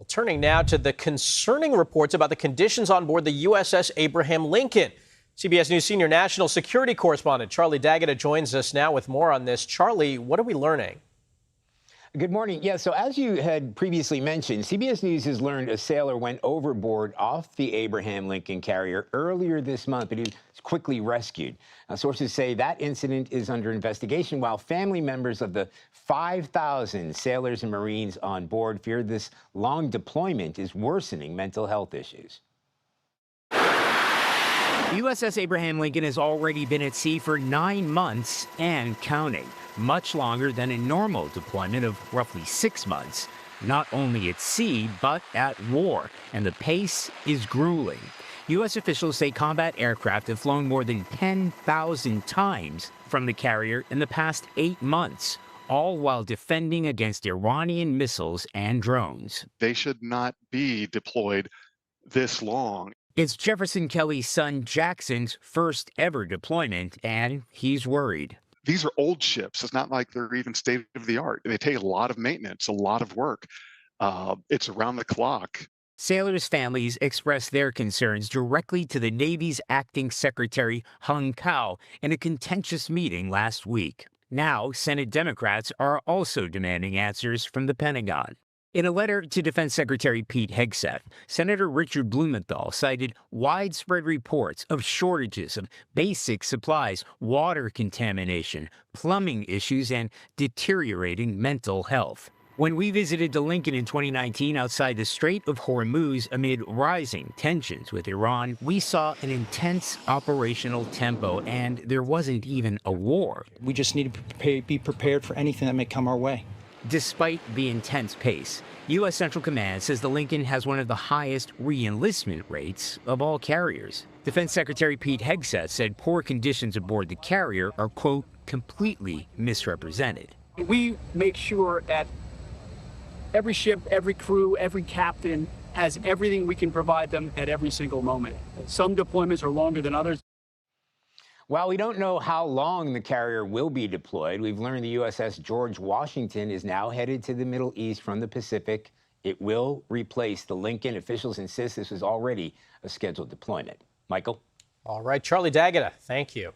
Turning now to the concerning reports about the conditions on board the USS Abraham Lincoln. CBS News senior national security correspondent Charlie D'Agata joins us now with more on this. Charlie, what are we learning? Good morning. Yeah, so as you had previously mentioned, CBS News has learned a sailor went overboard off the Abraham Lincoln carrier earlier this month, but he was quickly rescued. Now, sources say that incident is under investigation, while family members of the 5,000 sailors and Marines on board fear this long deployment is worsening mental health issues. The USS Abraham Lincoln has already been at sea for 9 months and counting, much longer than a normal deployment of roughly 6 months. Not only at sea, but at war, and the pace is grueling. U.S. officials say combat aircraft have flown more than 10,000 times from the carrier in the past 8 months, all while defending against Iranian missiles and drones. They should not be deployed this long. It's Jefferson Kelly's son Jackson's first ever deployment, and he's worried. These are old ships. It's not like they're even state of the art. They take a lot of maintenance, a lot of work. It's around the clock. Sailors' families expressed their concerns directly to the Navy's acting secretary, Hung Kao, in a contentious meeting last week. Now, Senate Democrats are also demanding answers from the Pentagon. In a letter to Defense Secretary Pete Hegseth, Senator Richard Blumenthal cited widespread reports of shortages of basic supplies, water contamination, plumbing issues, and deteriorating mental health. When we visited the Lincoln in 2019 outside the Strait of Hormuz amid rising tensions with Iran, we saw an intense operational tempo, and there wasn't even a war. We just need to be prepared for anything that may come our way. Despite the intense pace, U.S. Central Command says the Lincoln has one of the highest re-enlistment rates of all carriers. Defense Secretary Pete Hegseth said poor conditions aboard the carrier are, quote, completely misrepresented. We make sure that every ship, every crew, every captain has everything we can provide them at every single moment. Some deployments are longer than others. While we don't know how long the carrier will be deployed, we've learned the USS George Washington is now headed to the Middle East from the Pacific. It will replace the Lincoln. Officials insist this was already a scheduled deployment. Michael? All right, Charlie D'Agata, thank you.